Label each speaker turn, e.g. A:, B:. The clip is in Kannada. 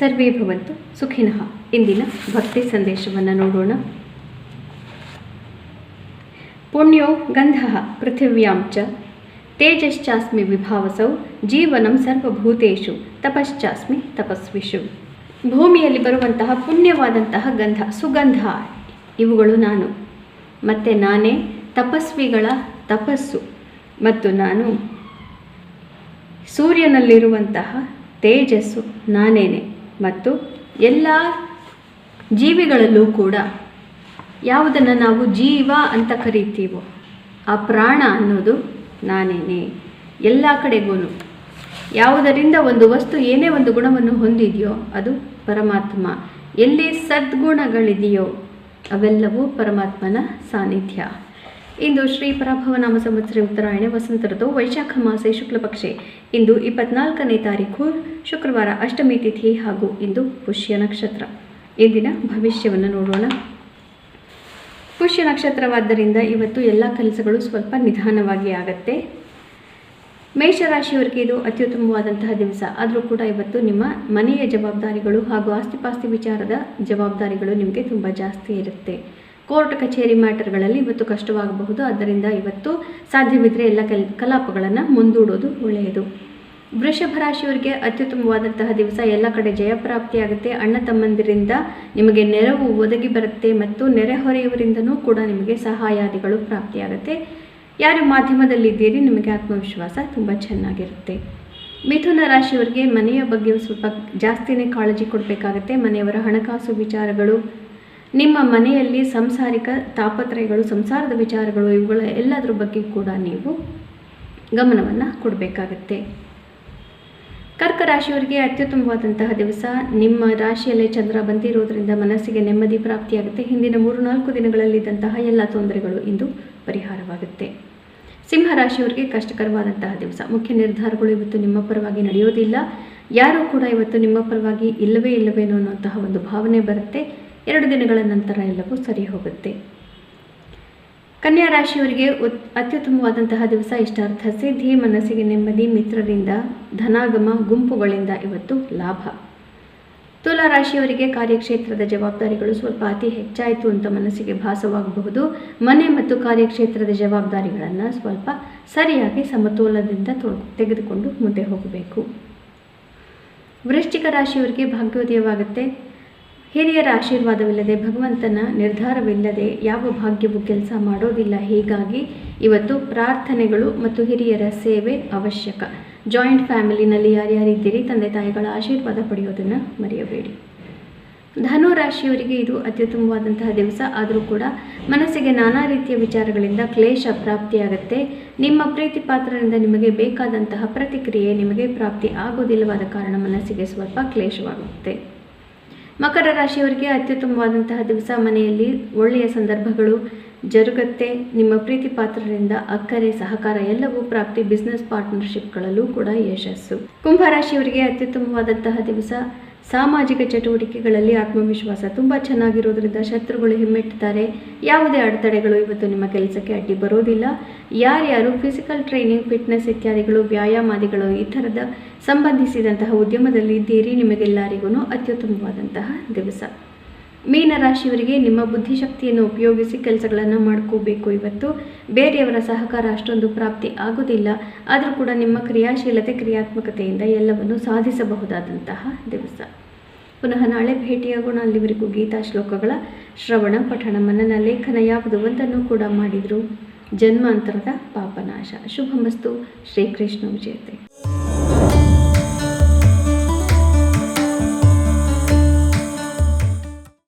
A: ಸರ್ವೇ ಭವಂತು ಸುಖಿನಃ. ಇಂದಿನ ಭಕ್ತಿ ಸಂದೇಶವನ್ನು ನೋಡೋಣ. ಪುಣ್ಯೋ ಗಂಧಃ ಪೃಥಿವ್ಯಾಂ ಚ ತೇಜಶ್ಚಾಸ್ಮಿ ವಿಭಾವಸೌ ಜೀವನಂ ಸರ್ವಭೂತೇಷು ತಪಶ್ಚಾಸ್ಮಿ ತಪಸ್ವಿಷು. ಭೂಮಿಯಲ್ಲಿ ಬರುವಂತಹ ಪುಣ್ಯವಾದಂತಹ ಗಂಧ, ಸುಗಂಧ ಇವುಗಳು ನಾನು, ಮತ್ತು ನಾನೇ ತಪಸ್ವಿಗಳ ತಪಸ್ಸು, ಮತ್ತು ನಾನು ಸೂರ್ಯನಲ್ಲಿರುವಂತಹ ತೇಜಸ್ಸು ನಾನೇನೆ, ಮತ್ತು ಎಲ್ಲ ಜೀವಿಗಳಲ್ಲೂ ಕೂಡ ಯಾವುದನ್ನು ನಾವು ಜೀವ ಅಂತ ಕರಿತೀವೋ ಆ ಪ್ರಾಣ ಅನ್ನೋದು ನಾನೇನೆ. ಎಲ್ಲ ಕಡೆಗೂ ಯಾವುದರಿಂದ ಒಂದು ವಸ್ತು ಏನೇ ಒಂದು ಗುಣವನ್ನು ಹೊಂದಿದೆಯೋ ಅದು ಪರಮಾತ್ಮ. ಎಲ್ಲಿ ಸದ್ಗುಣಗಳಿದೆಯೋ ಅವೆಲ್ಲವೂ ಪರಮಾತ್ಮನ ಸಾನ್ನಿಧ್ಯ. ಇಂದು ಶ್ರೀ ಪರಾಭವನಾಮ ಸಂವತ್ಸರ ಉತ್ತರಾಯಣ ವಸಂತ ಋತು ವೈಶಾಖ ಮಾಸೆ ಶುಕ್ಲ ಪಕ್ಷೆ. ಇಂದು 24ನೇ ತಾರೀಕು ಶುಕ್ರವಾರ, ಅಷ್ಟಮಿ ತಿಥಿ ಹಾಗೂ ಇಂದು ಪುಷ್ಯ ನಕ್ಷತ್ರ. ಇಂದಿನ ಭವಿಷ್ಯವನ್ನು ನೋಡೋಣ. ಪುಷ್ಯ ನಕ್ಷತ್ರವಾದ್ದರಿಂದ ಇವತ್ತು ಎಲ್ಲ ಕೆಲಸಗಳು ಸ್ವಲ್ಪ ನಿಧಾನವಾಗಿ ಆಗತ್ತೆ. ಮೇಷರಾಶಿಯವರಿಗೆ ಇದು ಅತ್ಯುತ್ತಮವಾದಂತಹ ದಿವಸ. ಆದರೂ ಕೂಡ ಇವತ್ತು ನಿಮ್ಮ ಮನೆಯ ಜವಾಬ್ದಾರಿಗಳು ಹಾಗೂ ಆಸ್ತಿಪಾಸ್ತಿ ವಿಚಾರದ ಜವಾಬ್ದಾರಿಗಳು ನಿಮಗೆ ತುಂಬ ಜಾಸ್ತಿ ಇರುತ್ತೆ. ಕೋರ್ಟ್ ಕಚೇರಿ ಮ್ಯಾಟರ್ಗಳಲ್ಲಿ ಇವತ್ತು ಕಷ್ಟವಾಗಬಹುದು. ಆದ್ದರಿಂದ ಇವತ್ತು ಸಾಧ್ಯವಿದ್ದರೆ ಎಲ್ಲ ಕಲಾಪಗಳನ್ನು ಮುಂದೂಡೋದು ಒಳ್ಳೆಯದು. ವೃಷಭ ರಾಶಿಯವರಿಗೆ ಅತ್ಯುತ್ತಮವಾದಂತಹ ದಿವಸ. ಎಲ್ಲ ಕಡೆ ಜಯಪ್ರಾಪ್ತಿಯಾಗುತ್ತೆ. ಅಣ್ಣ ತಮ್ಮಂದಿರಿಂದ ನಿಮಗೆ ನೆರವು ಒದಗಿ ಬರುತ್ತೆ ಮತ್ತು ನೆರೆಹೊರೆಯವರಿಂದನೂ ಕೂಡ ನಿಮಗೆ ಸಹಾಯಾದಿಗಳು ಪ್ರಾಪ್ತಿಯಾಗುತ್ತೆ. ಯಾರು ಮಾಧ್ಯಮದಲ್ಲಿದ್ದೀರಿ ನಿಮಗೆ ಆತ್ಮವಿಶ್ವಾಸ ತುಂಬ ಚೆನ್ನಾಗಿರುತ್ತೆ. ಮಿಥುನ ರಾಶಿಯವರಿಗೆ ಮನೆಯ ಬಗ್ಗೆ ಸ್ವಲ್ಪ ಜಾಸ್ತಿನೇ ಕಾಳಜಿ ಕೊಡಬೇಕಾಗತ್ತೆ. ಮನೆಯವರ ಹಣಕಾಸು ವಿಚಾರಗಳು, ನಿಮ್ಮ ಮನೆಯಲ್ಲಿ ಸಂಸಾರಿಕ ತಾಪತ್ರಯಗಳು, ಸಂಸಾರದ ವಿಚಾರಗಳು, ಇವುಗಳ ಎಲ್ಲದರ ಬಗ್ಗೆ ಕೂಡ ನೀವು ಗಮನವನ್ನು ಕೊಡಬೇಕಾಗತ್ತೆ. ಕರ್ಕ ರಾಶಿಯವರಿಗೆ ಅತ್ಯುತ್ತಮವಾದಂತಹ ದಿವಸ. ನಿಮ್ಮ ರಾಶಿಯಲ್ಲೇ ಚಂದ್ರ ಬಂದಿರೋದ್ರಿಂದ ಮನಸ್ಸಿಗೆ ನೆಮ್ಮದಿ ಪ್ರಾಪ್ತಿಯಾಗುತ್ತೆ. ಹಿಂದಿನ 3-4 ದಿನಗಳಲ್ಲಿದ್ದಂತಹ ಎಲ್ಲ ತೊಂದರೆಗಳು ಇಂದು ಪರಿಹಾರವಾಗುತ್ತೆ. ಸಿಂಹ ರಾಶಿಯವರಿಗೆ ಕಷ್ಟಕರವಾದಂತಹ ದಿವಸ. ಮುಖ್ಯ ನಿರ್ಧಾರಗಳು ಇವತ್ತು ನಿಮ್ಮ ಪರವಾಗಿ ನಡೆಯೋದಿಲ್ಲ. ಯಾರೂ ಕೂಡ ಇವತ್ತು ನಿಮ್ಮ ಪರವಾಗಿ ಇಲ್ಲವೇನೋ ಅನ್ನುವಂತಹ ಒಂದು ಭಾವನೆ ಬರುತ್ತೆ. 2 ದಿನಗಳ ನಂತರ ಎಲ್ಲವೂ ಸರಿ ಹೋಗುತ್ತೆ. ಕನ್ಯಾ ರಾಶಿಯವರಿಗೆ ಅತ್ಯುತ್ತಮವಾದಂತಹ ದಿವಸ. ಇಷ್ಟಾರ್ಥ ಸಿದ್ಧಿ, ಮನಸ್ಸಿಗೆ ನೆಮ್ಮದಿ, ಮಿತ್ರರಿಂದ ಧನಾಗಮ, ಗುಂಪುಗಳಿಂದ ಇವತ್ತು ಲಾಭ. ತುಲಾ ರಾಶಿಯವರಿಗೆ ಕಾರ್ಯಕ್ಷೇತ್ರದ ಜವಾಬ್ದಾರಿಗಳು ಸ್ವಲ್ಪ ಅತಿ ಹೆಚ್ಚಾಯಿತು ಅಂತ ಮನಸ್ಸಿಗೆ ಭಾಸವಾಗಬಹುದು. ಮನೆ ಮತ್ತು ಕಾರ್ಯಕ್ಷೇತ್ರದ ಜವಾಬ್ದಾರಿಗಳನ್ನು ಸ್ವಲ್ಪ ಸರಿಯಾಗಿ ಸಮತೋಲನದಿಂದ ತೆಗೆದುಕೊಂಡು ಮುಂದೆ ಹೋಗಬೇಕು. ವೃಶ್ಚಿಕ ರಾಶಿಯವರಿಗೆ ಭಾಗ್ಯೋದಯವಾಗುತ್ತೆ. ಹಿರಿಯರ ಆಶೀರ್ವಾದವಿಲ್ಲದೆ, ಭಗವಂತನ ನಿರ್ಧಾರವಿಲ್ಲದೆ ಯಾವ ಭಾಗ್ಯವೂ ಕೆಲಸ ಮಾಡೋದಿಲ್ಲ. ಹೀಗಾಗಿ ಇವತ್ತು ಪ್ರಾರ್ಥನೆಗಳು ಮತ್ತು ಹಿರಿಯರ ಸೇವೆ ಅವಶ್ಯಕ. ಜಾಯಿಂಟ್ ಫ್ಯಾಮಿಲಿನಲ್ಲಿ ಯಾರ್ಯಾರಿದ್ದೀರಿ ತಂದೆ ತಾಯಿಗಳ ಆಶೀರ್ವಾದ ಪಡೆಯೋದನ್ನು ಮರೆಯಬೇಡಿ. ಧನು ರಾಶಿಯವರಿಗೆ ಇದು ಅತ್ಯುತ್ತಮವಾದಂತಹ ದಿವಸ. ಆದರೂ ಕೂಡ ಮನಸ್ಸಿಗೆ ನಾನಾ ರೀತಿಯ ವಿಚಾರಗಳಿಂದ ಕ್ಲೇಶ ಪ್ರಾಪ್ತಿಯಾಗುತ್ತೆ. ನಿಮ್ಮ ಪ್ರೀತಿ ಪಾತ್ರರಿಂದ ನಿಮಗೆ ಬೇಕಾದಂತಹ ಪ್ರತಿಕ್ರಿಯೆ ನಿಮಗೆ ಪ್ರಾಪ್ತಿ ಆಗೋದಿಲ್ಲವಾದ ಕಾರಣ ಮನಸ್ಸಿಗೆ ಸ್ವಲ್ಪ ಕ್ಲೇಶವಾಗುತ್ತೆ. ಮಕರ ರಾಶಿಯವರಿಗೆ ಅತ್ಯುತ್ತಮವಾದಂತಹ ದಿವಸ. ಮನೆಯಲ್ಲಿ ಒಳ್ಳೆಯ ಸಂದರ್ಭಗಳು ಜರುಗತ್ತೆ. ನಿಮ್ಮ ಪ್ರೀತಿ ಪಾತ್ರರಿಂದ ಅಕ್ಕರೆ, ಸಹಕಾರ ಎಲ್ಲವೂ ಪ್ರಾಪ್ತಿ. ಬಿಸ್ನೆಸ್ ಪಾರ್ಟ್ನರ್ಶಿಪ್ಗಳಲ್ಲೂ ಕೂಡ ಯಶಸ್ಸು. ಕುಂಭ ರಾಶಿಯವರಿಗೆ ಅತ್ಯುತ್ತಮವಾದಂತಹ ದಿವಸ. ಸಾಮಾಜಿಕ ಚಟುವಟಿಕೆಗಳಲ್ಲಿ ಆತ್ಮವಿಶ್ವಾಸ ತುಂಬ ಚೆನ್ನಾಗಿರೋದ್ರಿಂದ ಶತ್ರುಗಳು ಹಿಮ್ಮೆಟ್ಟುತ್ತಾರೆ. ಯಾವುದೇ ಅಡೆತಡೆಗಳು ಇವತ್ತು ನಿಮ್ಮ ಕೆಲಸಕ್ಕೆ ಅಡ್ಡಿ ಬರೋದಿಲ್ಲ. ಯಾರ್ಯಾರು ಫಿಸಿಕಲ್ ಟ್ರೈನಿಂಗ್, ಫಿಟ್ನೆಸ್ ಇತ್ಯಾದಿಗಳು, ವ್ಯಾಯಾಮಾದಿಗಳು ಈ ಥರದ ಸಂಬಂಧಿಸಿದಂತಹ ಉದ್ಯಮದಲ್ಲಿ ಇದ್ದೀರಿ ನಿಮಗೆಲ್ಲರಿಗೂ ಅತ್ಯುತ್ತಮವಾದಂತಹ ದಿವಸ. ಮೀನ ರಾಶಿಯವರಿಗೆ ನಿಮ್ಮ ಬುದ್ಧಿಶಕ್ತಿಯನ್ನು ಉಪಯೋಗಿಸಿ ಕೆಲಸಗಳನ್ನು ಮಾಡ್ಕೋಬೇಕು. ಇವತ್ತು ಬೇರೆಯವರ ಸಹಕಾರ ಅಷ್ಟೊಂದು ಪ್ರಾಪ್ತಿ ಆಗೋದಿಲ್ಲ. ಆದರೂ ಕೂಡ ನಿಮ್ಮ ಕ್ರಿಯಾಶೀಲತೆ, ಕ್ರಿಯಾತ್ಮಕತೆಯಿಂದ ಎಲ್ಲವನ್ನು ಸಾಧಿಸಬಹುದಾದಂತಹ ದಿವಸ. ಪುನಃ ನಾಳೆ ಭೇಟಿಯಾಗೋಣ. ಅಲ್ಲಿವರೆಗೂ ಗೀತಾ ಶ್ಲೋಕಗಳ ಶ್ರವಣ, ಪಠಣ, ಮನನ, ಲೇಖನ ಯಾವುದು ಒಂದನ್ನು ಕೂಡ ಮಾಡಿದರೂ ಜನ್ಮಾಂತರದ ಪಾಪನಾಶ. ಶುಭಮಸ್ತು. ಶ್ರೀಕೃಷ್ಣ ವಿಜಯತೆ.